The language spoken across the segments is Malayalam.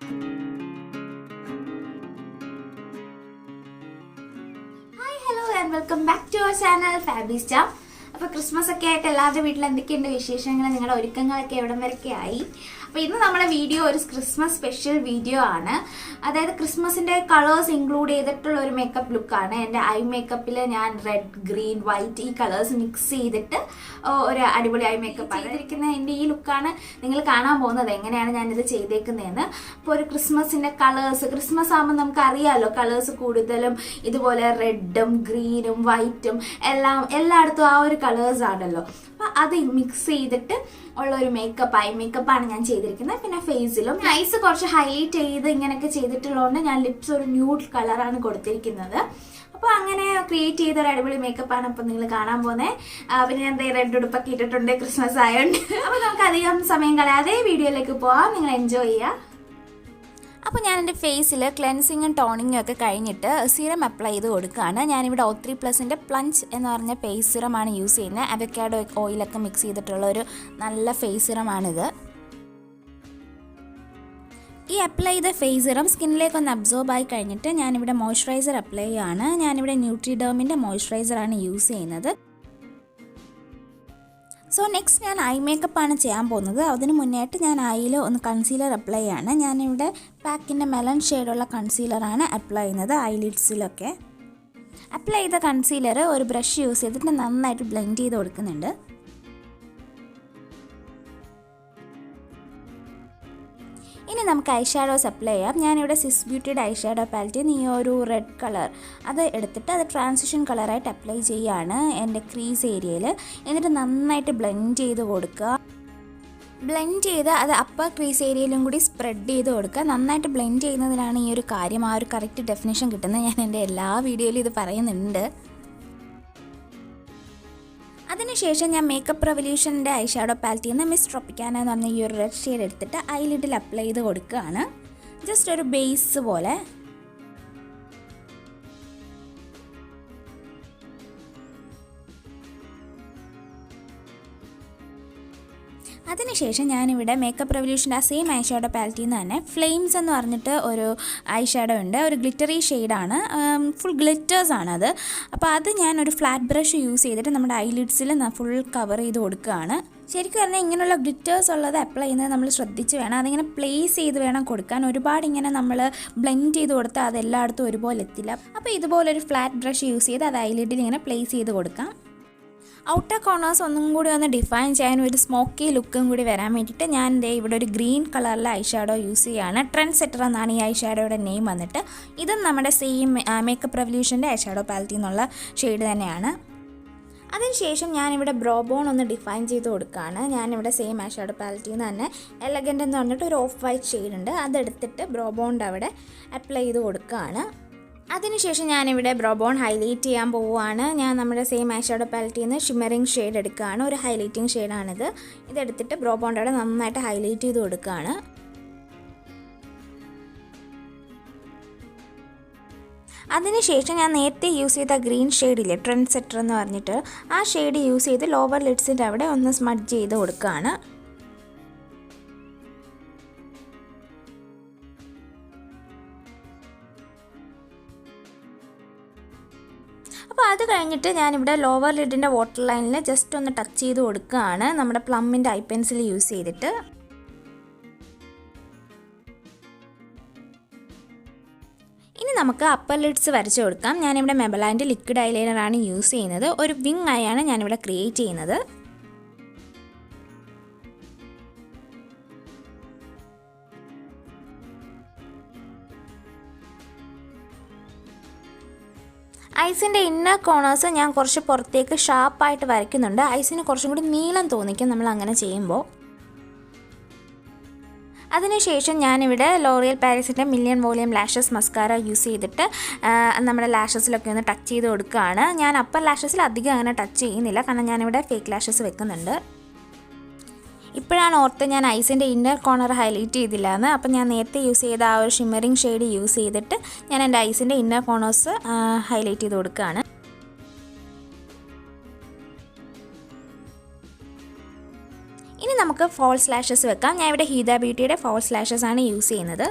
Hi, hello and welcome back to our channel Fabista. അപ്പോൾ ക്രിസ്മസ് ഒക്കെ ആയിട്ട് എല്ലാവരുടെ വീട്ടിൽ എന്തൊക്കെയുണ്ട് വിശേഷങ്ങൾ, നിങ്ങളുടെ ഒരുക്കങ്ങളൊക്കെ എവിടം വരെയൊക്കെ ആയി? അപ്പോൾ ഇന്ന് നമ്മുടെ വീഡിയോ ഒരു ക്രിസ്മസ് സ്പെഷ്യൽ വീഡിയോ ആണ്. അതായത് ക്രിസ്മസിൻ്റെ കളേഴ്സ് ഇൻക്ലൂഡ് ചെയ്തിട്ടുള്ള ഒരു മേക്കപ്പ് ലുക്കാണ്. എൻ്റെ ഐ മേക്കപ്പിൽ ഞാൻ റെഡ്, ഗ്രീൻ, വൈറ്റ് ഈ കളേഴ്സ് മിക്സ് ചെയ്തിട്ട് ഒരു അടിപൊളി ഐ മേക്കപ്പ് ചെയ്തിരിക്കുന്ന എൻ്റെ ഈ ലുക്കാണ് നിങ്ങൾ കാണാൻ പോകുന്നത്. എങ്ങനെയാണ് ഞാനിത് ചെയ്തേക്കുന്നതെന്ന്. അപ്പോൾ ഒരു ക്രിസ്മസിൻ്റെ കളേഴ്സ്, ക്രിസ്മസ് ആകുമ്പോൾ നമുക്ക് അറിയാമല്ലോ കളേഴ്സ് കൂടുതലും ഇതുപോലെ റെഡും ഗ്രീനും വൈറ്റും എല്ലായിടത്തും ആ ഒരു കളേഴ്സ് ആണല്ലോ. അപ്പം അത് മിക്സ് ചെയ്തിട്ട് ഉള്ള ഒരു മേക്കപ്പ്, ഐ മേക്കപ്പാണ് ഞാൻ ചെയ്തിരിക്കുന്നത്. പിന്നെ ഫേസിലും ഐസ് കുറച്ച് ഹൈലൈറ്റ് ചെയ്ത് ഇങ്ങനെയൊക്കെ ചെയ്തിട്ടുള്ളതുകൊണ്ട് ഞാൻ ലിപ്സ് ഒരു ന്യൂഡ് കളറാണ് കൊടുത്തിരിക്കുന്നത്. അപ്പോൾ അങ്ങനെ ക്രിയേറ്റ് ചെയ്ത ഒരു അടിപൊളി മേക്കപ്പാണ് അപ്പം നിങ്ങൾ കാണാൻ പോകുന്നത്. പിന്നെ ഞാൻ റെഡ് ഉടുപ്പൊക്കെ ഇട്ടിട്ടുണ്ട് ക്രിസ്മസ് ആയതുകൊണ്ട്. അപ്പോൾ നമുക്ക് അധികം സമയം കളയാതെ വീഡിയോയിലേക്ക് പോവാം. നിങ്ങൾ എൻജോയ് ചെയ്യുക. അപ്പോൾ ഞാൻ എൻ്റെ ഫേസിൽ ക്ലെൻസിങ്ങും ടോണിങ്ങും ഒക്കെ കഴിഞ്ഞിട്ട് സീറം അപ്ലൈ ചെയ്ത് കൊടുക്കുകയാണ്. ഞാനിവിടെ O3+ൻ്റെ പ്ലഞ്ച് എന്ന് പറഞ്ഞ ഫേസ് സിറമാണ് യൂസ് ചെയ്യുന്നത്. അവക്കാഡോ ഓയിലൊക്കെ മിക്സ് ചെയ്തിട്ടുള്ള ഒരു നല്ല ഫേസ് സിറമാണിത്. ഈ അപ്ലൈ ചെയ്ത ഫേസ് സിറം സ്കിന്നിലേക്ക് ഒന്ന് അബ്സോർബ് ആയി കഴിഞ്ഞിട്ട് ഞാനിവിടെ മോയ്സ്ചറൈസർ അപ്ലൈ ചെയ്യുകയാണ്. ഞാനിവിടെ ന്യൂട്രിഡേമിൻ്റെ മോയ്സ്ചറൈസറാണ് യൂസ് ചെയ്യുന്നത്. സോ നെക്സ്റ്റ് ഞാൻ ഐ മേക്കപ്പാണ് ചെയ്യാൻ പോകുന്നത്. അതിന് മുന്നേയായിട്ട് ഞാൻ ഐയിൽ ഒന്ന് കൺസീലർ അപ്ലൈ ചെയ്യാണ്. ഞാനിവിടെ പാക്കിൻ്റെ മെലൺ ഷെയ്ഡുള്ള കൺസീലറാണ് അപ്ലൈ ചെയ്യുന്നത് ഐലിഡ്സിലൊക്കെ. അപ്ലൈ ചെയ്ത കൺസീലർ ഒരു ബ്രഷ് യൂസ് ചെയ്തിട്ട് നന്നായിട്ട് ബ്ലെൻഡ് ചെയ്ത് കൊടുക്കുന്നുണ്ട്. ഇനി നമുക്ക് ഐ ഷാഡോസ് അപ്ലൈ ചെയ്യാം. ഞാനിവിടെ സിസ് ബ്യൂട്ടിയുടെ ഐ ഷാഡോ പാലറ്റിൽ ഈ ഒരു റെഡ് കളർ അത് എടുത്തിട്ട് അത് ട്രാൻസിഷൻ കളറായിട്ട് അപ്ലൈ ചെയ്യുകയാണ് എൻ്റെ ക്രീസ് ഏരിയയിൽ. എന്നിട്ട് നന്നായിട്ട് ബ്ലെൻഡ് ചെയ്ത് കൊടുക്കുക. ബ്ലെൻഡ് ചെയ്ത് അത് അപ്പർ ക്രീസ് ഏരിയയിലും കൂടി സ്പ്രെഡ് ചെയ്ത് കൊടുക്കുക. നന്നായിട്ട് ബ്ലെൻഡ് ചെയ്യുന്നതിനാണ് ഈ ഒരു കാര്യം, ആ ഒരു കറക്റ്റ് ഡെഫിനേഷൻ കിട്ടുന്നത്. ഞാൻ എൻ്റെ എല്ലാ വീഡിയോയിലും ഇത് പറയുന്നുണ്ട്. അതിനുശേഷം ഞാൻ മേക്കപ്പ് റെവല്യൂഷൻ്റെ ഐ ഷാഡോ പാലറ്റിൽ നിന്ന് മിസ് ട്രോപ്പിക്കാന എന്ന് പറഞ്ഞ ഈ ഒരു റെഡ് ഷെയ്ഡ് എടുത്തിട്ട് ഐലിഡിൽ അപ്ലൈ ചെയ്ത് കൊടുക്കുകയാണ്. ജസ്റ്റ് ഒരു ബേസ് പോലെ. അതിനുശേഷം ഞാനിവിടെ മേക്കപ്പ് റെവല്യൂഷൻ്റെ ആ സെയിം ഐ ഷാഡോ പാലറ്റിൽ നിന്ന് തന്നെ ഫ്ലെയിംസ് എന്ന് പറഞ്ഞിട്ട് ഒരു ഐ ഷാഡോ ഉണ്ട്. ഒരു ഗ്ലിറ്ററി ഷെയ്ഡാണ്, ഫുൾ ഗ്ലിറ്റേഴ്സാണത്. അപ്പോൾ അത് ഞാനൊരു ഫ്ലാറ്റ് ബ്രഷ് യൂസ് ചെയ്തിട്ട് നമ്മുടെ ഐലിഡ്സിൽ ഫുൾ കവർ ചെയ്ത് കൊടുക്കുകയാണ്. ശരിക്കും പറഞ്ഞാൽ ഇങ്ങനെയുള്ള ഗ്ലിറ്റേഴ്സ് ഉള്ളത് അപ്ലൈ ചെയ്യുന്നത് നമ്മൾ ശ്രദ്ധിച്ച് വേണം. അതിങ്ങനെ പ്ലേസ് ചെയ്ത് വേണം കൊടുക്കാൻ. ഒരുപാട് ഇങ്ങനെ നമ്മൾ ബ്ലെൻഡ് ചെയ്ത് കൊടുത്താൽ അത് എല്ലായിടത്തും ഒരുപോലെ എത്തില്ല. അപ്പോൾ ഇതുപോലൊരു ഫ്ലാറ്റ് ബ്രഷ് യൂസ് ചെയ്ത് അത് ഐലിഡിൽ ഇങ്ങനെ പ്ലേസ് ചെയ്ത് കൊടുക്കാം. ഔട്ടർ കോർണേഴ്സ് ഒന്നും കൂടി ഒന്ന് ഡിഫൈൻ ചെയ്യാൻ ഒരു സ്മോക്കി ലുക്കും കൂടി വരാൻ വേണ്ടിയിട്ട് ഞാൻ ഇവിടെ ഒരു ഗ്രീൻ കളറിലെ ഐ ഷാഡോ യൂസ് ചെയ്യുകയാണ്. ട്രെൻഡ് സെറ്റർ എന്നാണ് ഈ ഐ ഷാഡോയുടെ നെയിം വന്നിട്ട്. ഇതും നമ്മുടെ സെയിം മേക്കപ്പ് റെവല്യൂഷൻ്റെ ഐ ഷാഡോ പാലറ്റിൽ നിന്നുള്ള ഷെയ്ഡ് തന്നെയാണ്. അതിനുശേഷം ഞാനിവിടെ ബ്രോബോൺ ഒന്ന് ഡിഫൈൻ ചെയ്ത് കൊടുക്കുകയാണ്. ഞാനിവിടെ സെയിം ഐ ഷാഡോ പാലറ്റിൽ നിന്ന് തന്നെ എലഗൻ്റ് എന്ന് പറഞ്ഞിട്ട് ഒരു ഓഫ് വൈറ്റ് ഷെയ്ഡ് ഉണ്ട്. അതെടുത്തിട്ട് ബ്രോബോണിൻ്റെ അവിടെ അപ്ലൈ ചെയ്ത് കൊടുക്കുകയാണ്. അതിനുശേഷം ഞാനിവിടെ ബ്രോബോൺ ഹൈലൈറ്റ് ചെയ്യാൻ പോവുകയാണ്. ഞാൻ നമ്മുടെ സെയിം ഐ ഷാഡോ പാലറ്റിൽ നിന്ന് ഷിമ്മറിങ് ഷെയ്ഡ് എടുക്കുകയാണ്. ഒരു ഹൈലൈറ്റിംഗ് ഷെയ്ഡാണിത്. ഇതെടുത്തിട്ട് ബ്രോബോണിൻ്റെ അവിടെ നന്നായിട്ട് ഹൈലൈറ്റ് ചെയ്ത് കൊടുക്കുകയാണ്. അതിനുശേഷം ഞാൻ നേരത്തെ യൂസ് ചെയ്ത ഗ്രീൻ ഷെയ്ഡില്ലേ, ട്രെൻഡ് സെറ്റർ എന്ന് പറഞ്ഞിട്ട്, ആ ഷെയ്ഡ് യൂസ് ചെയ്ത് ലോവർ ലിഡ്സിൻ്റെ അവിടെ ഒന്ന് സ്മഡ്ജ് ചെയ്ത് കൊടുക്കുകയാണ്. അപ്പോൾ അത് കഴിഞ്ഞിട്ട് ഞാനിവിടെ ലോവർ ലിഡിൻ്റെ വാട്ടർ ലൈനിൽ ജസ്റ്റ് ഒന്ന് ടച്ച് ചെയ്ത് കൊടുക്കുകയാണ് നമ്മുടെ പ്ലമ്മിൻ്റെ ഐ പെൻസിൽ യൂസ് ചെയ്തിട്ട്. ഇനി നമുക്ക് അപ്പർ ലിഡ്സ് വരച്ച് കൊടുക്കാം. ഞാനിവിടെ മെബലൈൻ്റെ ലിക്വിഡ് ഐലൈനറാണ് യൂസ് ചെയ്യുന്നത്. ഒരു വിങ് ഐയാണ് ഞാനിവിടെ ക്രിയേറ്റ് ചെയ്യുന്നത്. ഐസിൻ്റെ ഇന്നർ കോർണേഴ്സ് ഞാൻ കുറച്ച് പുറത്തേക്ക് ഷാർപ്പായിട്ട് വരയ്ക്കുന്നുണ്ട്. ഐസിന് കുറച്ചും കൂടി നീളം തോന്നിക്കും നമ്മൾ അങ്ങനെ ചെയ്യുമ്പോൾ. അതിനുശേഷം ഞാനിവിടെ ലോറിയൽ പാരീസിൻ്റെ million volume lashes mascara use ചെയ്തിട്ട് നമ്മുടെ ലാഷസിലൊക്കെ ഒന്ന് ടച്ച് ചെയ്ത് കൊടുക്കുകയാണ്. ഞാൻ അപ്പർ ലാഷസിൽ അധികം അങ്ങനെ ടച്ച് ചെയ്യുന്നില്ല, കാരണം ഞാനിവിടെ ഫേക്ക് ലാഷസ് വെക്കുന്നുണ്ട്. ഇപ്പോഴാണ് ഓർത്ത് ഞാൻ ഐസിൻ്റെ ഇന്നർ കോർണർ ഹൈലൈറ്റ് ചെയ്തില്ല എന്ന്. അപ്പം ഞാൻ നേരത്തെ യൂസ് ചെയ്ത ആ ഒരു ഷിമ്മറിങ് ഷെയ്ഡ് യൂസ് ചെയ്തിട്ട് ഞാൻ എൻ്റെ ഐസിൻ്റെ ഇന്നർ കോർണേഴ്സ് ഹൈലൈറ്റ് ചെയ്ത് കൊടുക്കുകയാണ്. ഇനി നമുക്ക് ഫോൾസ് ലാഷസ് വെക്കാം. ഞാൻ ഇവിടെ ഹീദ ബ്യൂട്ടിയുടെ ഫോൾസ് ലാഷസ് ആണ് യൂസ് ചെയ്യുന്നത്.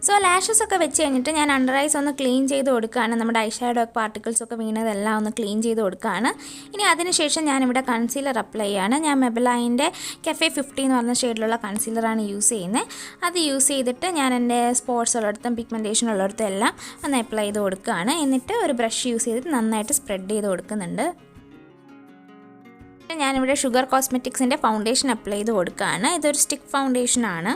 സോ ലാഷസ് ഒക്കെ വെച്ച് കഴിഞ്ഞിട്ട് ഞാൻ അണ്ടർ ഐസ് ഒന്ന് ക്ലീൻ ചെയ്ത് കൊടുക്കുകയാണ്. നമ്മുടെ ഐ ഷാഡോ പാർട്ടിക്കിൾസ് ഒക്കെ വീണതെല്ലാം ഒന്ന് ക്ലീൻ ചെയ്ത് കൊടുക്കുകയാണ്. ഇനി അതിനുശേഷം ഞാനിവിടെ കൺസീലർ അപ്ലൈ ചെയ്യാണ്. ഞാൻ മെബലൈൻ്റെ കഫേ 50 എന്ന് പറഞ്ഞ ഷെയ്ഡിലുള്ള കൺസീലറാണ് യൂസ് ചെയ്യുന്നത്. അത് യൂസ് ചെയ്തിട്ട് ഞാൻ എൻ്റെ സ്പോട്ട്സ് ഉള്ളിടത്തും പിഗ്മെൻറ്റേഷൻ ഉള്ളിടത്തും എല്ലാം ഒന്ന് അപ്ലൈ ചെയ്ത് കൊടുക്കുകയാണ്. എന്നിട്ട് ഒരു ബ്രഷ് യൂസ് ചെയ്തിട്ട് നന്നായിട്ട് സ്പ്രെഡ് ചെയ്ത് കൊടുക്കുന്നുണ്ട്. ഞാനിവിടെ ഷുഗർ കോസ്മെറ്റിക്സിൻ്റെ ഫൗണ്ടേഷൻ അപ്ലൈ ചെയ്ത് കൊടുക്കുകയാണ്. ഇതൊരു സ്റ്റിക്ക് ഫൗണ്ടേഷനാണ്.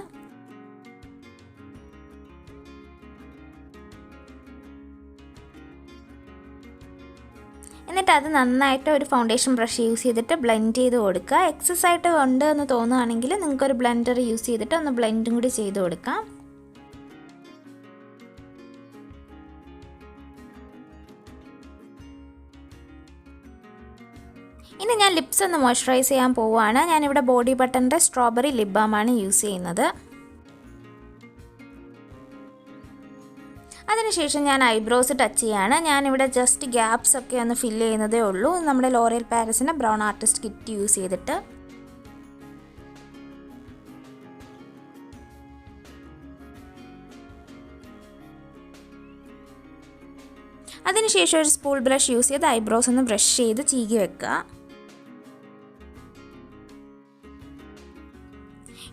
എന്നിട്ട് അത് നന്നായിട്ട് ഒരു ഫൗണ്ടേഷൻ ബ്രഷ് യൂസ് ചെയ്തിട്ട് ബ്ലെൻഡ് ചെയ്ത് കൊടുക്കുക. എക്സസ് ആയിട്ട് ഉണ്ട് എന്ന് തോന്നുകയാണെങ്കിൽ നിങ്ങൾക്കൊരു ബ്ലെൻഡർ യൂസ് ചെയ്തിട്ട് ഒന്ന് ബ്ലെൻഡും കൂടി ചെയ്ത് കൊടുക്കാം. ഇനി ഞാൻ ലിപ്സ് ഒന്ന് മോയ്സ്ചറൈസ് ചെയ്യാൻ പോവുകയാണ്. ഞാനിവിടെ ബോഡി ബട്ടറിൻ്റെ സ്ട്രോബെറി ലിപ് ബാമാണ് യൂസ് ചെയ്യുന്നത്. അതിനുശേഷം ഞാൻ ഐബ്രോസ് ടച്ച് ചെയ്യാണ്. ഞാനിവിടെ ജസ്റ്റ് ഗ്യാപ്സ് ഒക്കെ ഒന്ന് ഫില്ല് ചെയ്യുന്നതേ ഉള്ളൂ, നമ്മുടെ ലോറിയൽ പാരീസിൻ്റെ ബ്രൗൺ ആർട്ടിസ്റ്റ് കിറ്റ് യൂസ് ചെയ്തിട്ട്. അതിനുശേഷം ഒരു സ്പൂൾ ബ്രഷ് യൂസ് ചെയ്ത് ഐബ്രോസ് ഒന്ന് ബ്രഷ് ചെയ്ത് ചീകി വെക്കുക.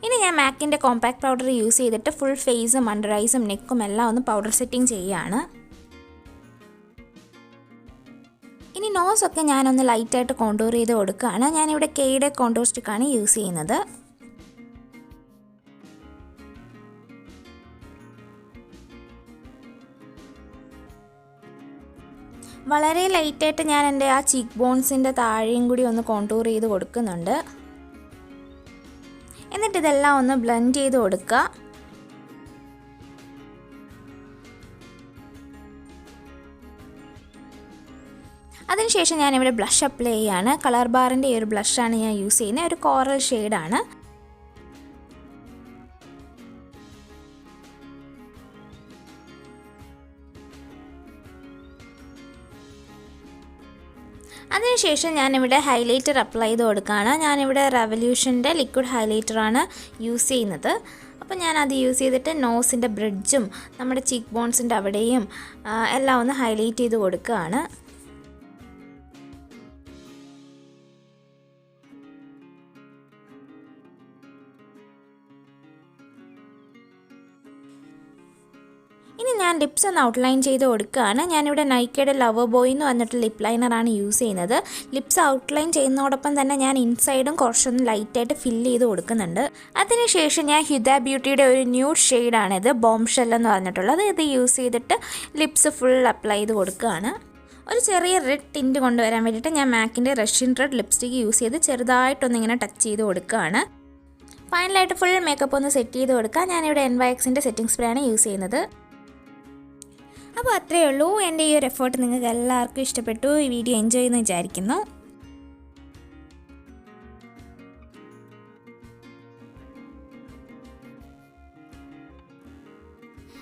ഇനി ഞാൻ മാക്കിൻ്റെ കോമ്പാക്ട് പൗഡർ യൂസ് ചെയ്തിട്ട് ഫുൾ ഫേസും അണ്ടർ ഐസും നെക്കും എല്ലാം ഒന്ന് പൗഡർ സെറ്റിംഗ് ചെയ്യുകയാണ്. ഇനി നോസൊക്കെ ഞാനൊന്ന് ലൈറ്റായിട്ട് കോണ്ടൂർ ചെയ്ത് കൊടുക്കുകയാണ്. ഞാനിവിടെ കെയുടെ കോണ്ടൂർ സ്റ്റിക്കാണ് യൂസ് ചെയ്യുന്നത്. വളരെ ലൈറ്റായിട്ട് ഞാൻ എൻ്റെ ആ ചീക്ക് ബോൺസിൻ്റെ താഴെയും കൂടി ഒന്ന് കോണ്ടൂർ ചെയ്ത് കൊടുക്കുന്നുണ്ട്. എന്നിട്ട് ഇതെല്ലാം ഒന്ന് ബ്ലെൻഡ് ചെയ്ത് കൊടുക്കുക. അതിനുശേഷം ഞാനിവിടെ ബ്ലഷ് അപ്ലൈ ചെയ്യാണ്. കളർ ബാറിൻ്റെ ഈ ഒരു ബ്ലഷാണ് ഞാൻ യൂസ് ചെയ്യുന്നത്. ഒരു കോറൽ ഷെയ്ഡാണ്. അതിനുശേഷം ഞാനിവിടെ ഹൈലൈറ്റർ അപ്ലൈ ചെയ്ത് കൊടുക്കുകയാണ്. ഞാനിവിടെ റെവല്യൂഷൻ്റെ ലിക്വിഡ് ഹൈലൈറ്ററാണ് യൂസ് ചെയ്യുന്നത്. അപ്പോൾ ഞാനത് യൂസ് ചെയ്തിട്ട് നോസിൻ്റെ ബ്രിഡ്ജും നമ്മുടെ ചീക്ക് ബോൺസിൻ്റെ അവിടെയും എല്ലാം ഒന്ന് ഹൈലൈറ്റ് ചെയ്ത് കൊടുക്കുകയാണ്. ഇനി ഞാൻ ലിപ്സ് ഒന്ന് ഔട്ട്ലൈൻ ചെയ്ത് കൊടുക്കുകയാണ്. ഞാനിവിടെ നൈക്കയുടെ ലവർ ബോയ് എന്ന് പറഞ്ഞിട്ട് ലിപ്പ് ലൈനറാണ് യൂസ് ചെയ്യുന്നത്. ലിപ്സ് ഔട്ട്ലൈൻ ചെയ്യുന്നതോടൊപ്പം തന്നെ ഞാൻ ഇൻസൈഡും കുറച്ചൊന്ന് ലൈറ്റായിട്ട് ഫില്ല് ചെയ്ത് കൊടുക്കുന്നുണ്ട്. അതിനുശേഷം ഞാൻ ഹ്യുദ ബ്യൂട്ടിയുടെ ഒരു ന്യൂഡ് ഷെയ്ഡാണിത്, ബോംഷെൽ എന്ന് പറഞ്ഞിട്ടുള്ളത്. ഇത് യൂസ് ചെയ്തിട്ട് ലിപ്സ് ഫുൾ അപ്ലൈ ചെയ്ത് കൊടുക്കുകയാണ്. ഒരു ചെറിയ റെഡ് ടിൻറ്റ് കൊണ്ടുവരാൻ വേണ്ടിയിട്ട് ഞാൻ മാക്കിൻ്റെ റഷ്യൻ റെഡ് ലിപ്സ്റ്റിക്ക് യൂസ് ചെയ്ത് ചെറുതായിട്ടൊന്നിങ്ങനെ ടച്ച് ചെയ്ത് കൊടുക്കുകയാണ്. ഫൈനലായിട്ട് ഫുൾ മേക്കപ്പ് ഒന്ന് സെറ്റ് ചെയ്ത് കൊടുക്കുക. ഞാനിവിടെ NYXൻ്റെ സെറ്റിംഗ് സ്പ്രേ ആണ് യൂസ് ചെയ്യുന്നത്. അപ്പോൾ അത്രയേ ഉള്ളൂ. എൻ്റെ ഈ ഒരു എഫേർട്ട് നിങ്ങൾക്ക് എല്ലാവർക്കും ഇഷ്ടപ്പെട്ടു. ഈ വീഡിയോ എൻജോയ് ചെയ്യുമെന്ന് വിചാരിക്കുന്നു.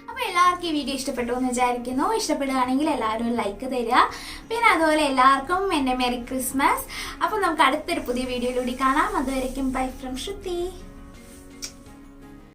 അപ്പോൾ എല്ലാവർക്കും ഈ വീഡിയോ ഇഷ്ടപ്പെട്ടു എന്ന് വിചാരിക്കുന്നു. ഇഷ്ടപ്പെടുകയാണെങ്കിൽ എല്ലാവരും ഒരു ലൈക്ക് തരിക. പിന്നെ അതുപോലെ എല്ലാവർക്കും എൻ്റെ മെറി ക്രിസ്മസ്. അപ്പോൾ നമുക്ക് അടുത്തൊരു പുതിയ വീഡിയോയിലൂടെ കാണാം. അതുവരേക്കും ബൈ ഫ്രം ശ്രുതി.